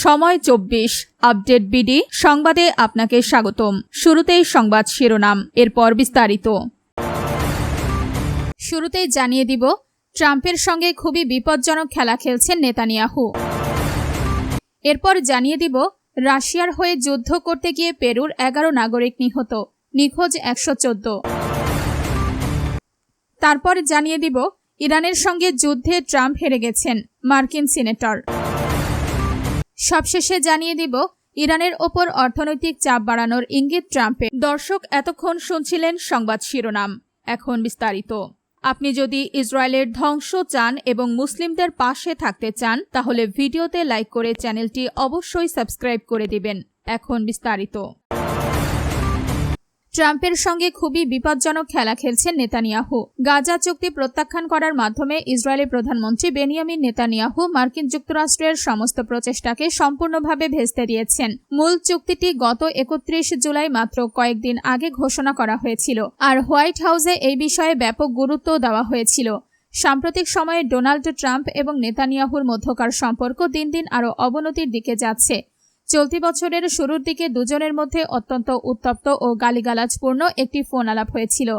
সময় 24 update BD সংবাদে আপনাকে স্বাগতম। শুরুতেই সংবাদ শিরোনাম, এরপর বিস্তারিত। শুরুতেই জানিয়ে দিব, ট্রাম্পের সঙ্গে খুবই বিপজ্জনক খেলা খেলছেন নেতানিয়াহু। এরপর জানিয়ে দিব, রাশিয়ার হয়ে যুদ্ধ করতে গিয়ে পেরুর 11 নাগরিক নিহত, নিখোঁজ 114। তারপর জানিয়ে দিব, ইরানের সঙ্গে যুদ্ধে ট্রাম্প হেরে গেছেন, মার্কিন সিনেটর। সবশেষে জানিয়ে দিব, ইরানের ওপর অর্থনৈতিক চাপ বাড়ানোর ইঙ্গিত ট্রাম্পের। দর্শক, এতক্ষণ শুনছিলেন সংবাদ শিরোনাম, এখন বিস্তারিত। আপনি যদি ইসরায়েলের ধ্বংস চান এবং মুসলিমদের পাশে থাকতে চান, তাহলে ভিডিওতে লাইক করে চ্যানেলটি অবশ্যই সাবস্ক্রাইব করে দিবেন। এখন বিস্তারিত। ট্রাম্পের সঙ্গে খুবই বিপজ্জনক খেলা খেলছেন নেতানিয়াহু। গাজা চুক্তি প্রত্যাখ্যান করার মাধ্যমে ইসরায়েলি প্রধানমন্ত্রী বেনিয়ামিন নেতানিয়াহু মার্কিন যুক্তরাষ্ট্রের সমস্ত প্রচেষ্টাকে সম্পূর্ণভাবে ভেস্তে দিয়েছেন। মূল চুক্তিটি গত 31 জুলাই মাত্র কয়েকদিন আগে ঘোষণা করা হয়েছিল, আর হোয়াইট হাউসে এই বিষয়ে ব্যাপক গুরুত্ব দেওয়া হয়েছিল। সাম্প্রতিক সময়ে ডোনাল্ড ট্রাম্প এবং নেতানিয়াহুর মধ্যকার সম্পর্ক দিন দিন আরও অবনতির দিকে যাচ্ছে। চলতি বছরের শুরুর দিকে দুজনের মধ্যে অত্যন্ত উত্তপ্ত ও গালিগালাজপূর্ণ একটি ফোন আলাপ হয়েছিল,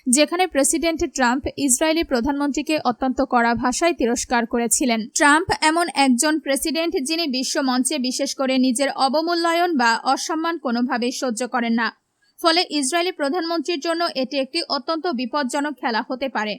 যেখানে প্রেসিডেন্ট ট্রাম্প ইসরায়েলি প্রধানমন্ত্রীকে অত্যন্ত কড়া ভাষায় তিরস্কার করেছিলেন। ট্রাম্প এমন একজন প্রেসিডেন্ট যিনি বিশ্ব মঞ্চে বিশেষ করে নিজের অবমূল্যায়ন বা অসম্মান কোনোভাবেই সহ্য করেন না। ফলে ইসরায়েলি প্রধানমন্ত্রীর জন্য এটি একটি অত্যন্ত বিপজ্জনক খেলা হতে পারে।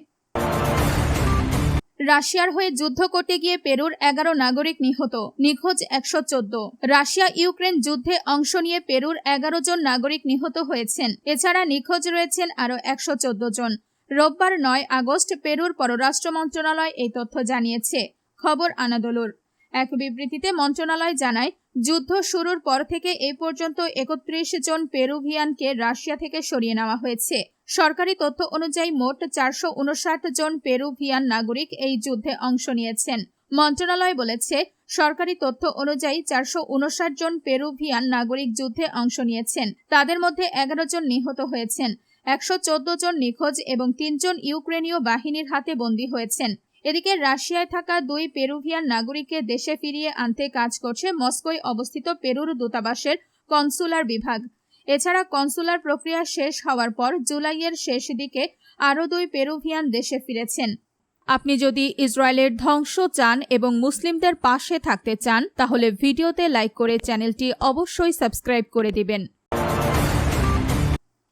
রাশিয়ার হয়ে যুদ্ধ করতে গিয়ে পেরুর 11 নাগরিক নিহত, নিখোঁজ 114। রাশিয়া ইউক্রেন যুদ্ধে অংশ নিয়ে পেরুর 11 জন নাগরিক নিহত হয়েছেন। এছাড়া নিখোঁজ রয়েছেন আরও 114 জন। রোববার 9 আগস্ট পেরুর পররাষ্ট্র মন্ত্রণালয় এই তথ্য জানিয়েছে। খবর আনাদোলুর। এক বিবৃতিতে মন্ত্রণালয় জানায়, যুদ্ধ শুরুর পর থেকে এই পর্যন্ত 31 জন পেরুভিয়ানকে রাশিয়া থেকে সরিয়ে নেওয়া হয়েছে। সরকারি তথ্য অনুযায়ী মোট 459 জন পেরুভিয়ান নাগরিক এই যুদ্ধে অংশ নিয়েছেন। মন্ত্রণালয় বলেছে, সরকারি তথ্য অনুযায়ী 459 জন পেরুভিয়ান নাগরিক যুদ্ধে অংশ নিয়েছেন। তাদের মধ্যে 11 জন নিহত হয়েছেন, 114 জন নিখোঁজ এবং 3 জন ইউক্রেনীয় বাহিনীর হাতে বন্দী হয়েছেন। এদিকে রাশিয়ায় থাকা 2 পেরুভিয়ান নাগরিককে দেশে ফিরিয়ে আনতে কাজ করছে মস্কোয় অবস্থিত পেরুর দূতাবাসের কনসুলার বিভাগ। এছাড়া কনসুলার প্রক্রিয়া শেষ হওয়ার পর জুলাইয়ের শেষ দিকে আরও 2 পেরুভিয়ান দেশে ফিরেছেন। আপনি যদি ইসরায়েলের ধ্বংস চান এবং মুসলিমদের পাশে থাকতে চান, তাহলে ভিডিওতে লাইক করে চ্যানেলটি অবশ্যই সাবস্ক্রাইব করে দিবেন।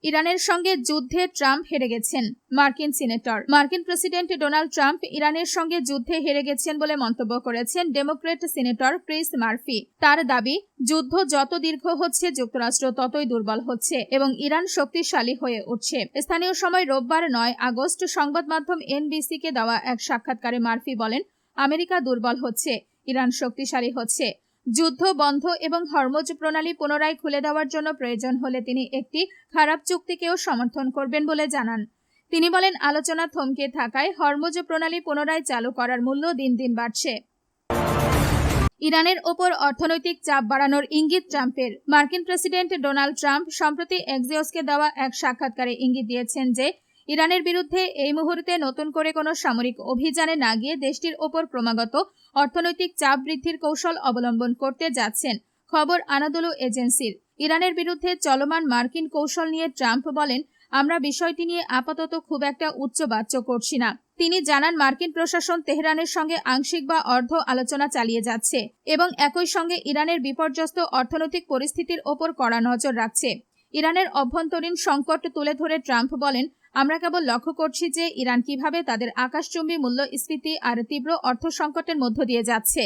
ইরানের সঙ্গে যুদ্ধে ট্রাম্প হেরে গেছেন, মার্কিন সিনেটর। মার্কিন প্রেসিডেন্ট ডোনাল্ড ট্রাম্প ইরানের সঙ্গে যুদ্ধে হেরে গেছেন বলে মন্তব্য করেছেন ডেমোক্র্যাট সিনেটর ক্রিস মার্ফি। তার দাবি, যুদ্ধ যত দীর্ঘ হচ্ছে যুক্তরাষ্ট্র ততই দুর্বল হচ্ছে এবং ইরান শক্তিশালী হয়ে উঠছে। স্থানীয় সময় রোববার 9 আগস্ট সংবাদ মাধ্যম এনবিসিকে দেওয়া এক সাক্ষাৎকারে মার্ফি বলেন, আমেরিকা দুর্বল হচ্ছে, ইরান শক্তিশালী হচ্ছে। যুদ্ধ বন্ধ এবং হরমুজ প্রণালী পুনরায় খুলে দেওয়ার জন্য প্রয়োজন হলে তিনি একটি খারাপ চুক্তিকেও সমর্থন করবেন বলে জানান। তিনি বলেন, আলোচনা থমকে থাকায় হরমুজ প্রণালী পুনরায় চালু করার মূল্য দিন দিন বাড়ছে। ইরানের ওপর অর্থনৈতিক চাপ বাড়ানোর ইঙ্গিত ট্রাম্পের। মার্কিন প্রেসিডেন্ট ডোনাল্ড ট্রাম্প সম্প্রতি এক্সিওসকে দেওয়া এক সাক্ষাৎকারে ইঙ্গিত দিয়েছেন যে, ইরানের বিরুদ্ধে এই মুহূর্তে নতুন করে কোনো সামরিক অভিযানে না গিয়ে দেশটির ওপর ক্রমাগত অর্থনৈতিক চাপ বৃদ্ধির কৌশল অবলম্বন করতে যাচ্ছেন। খবর আনাদোলু এজেন্সির। ইরানের বিরুদ্ধে চলমান মার্কিন কৌশল নিয়ে ট্রাম্প বলেন, আমরা বিষয়টি নিয়ে আপাতত খুব একটা উচ্চবাচ্য করছি না। তিনি জানান, মার্কিন প্রশাসন তেহরানের সঙ্গে আংশিক বা অর্ধ আলোচনা চালিয়ে যাচ্ছে এবং একই সঙ্গে ইরানের বিপর্যস্ত অর্থনৈতিক পরিস্থিতির ওপর কড়া নজর রাখছে। ইরানের অভ্যন্তরীণ সংকট তুলে ধরে ট্রাম্প বলেন, আমরা কেবল লক্ষ্য করছি যে ইরান কিভাবে তাদের আকাশচুম্বী মূল্যস্ফীতি আর তীব্র অর্থ সংকটের মধ্য দিয়ে যাচ্ছে।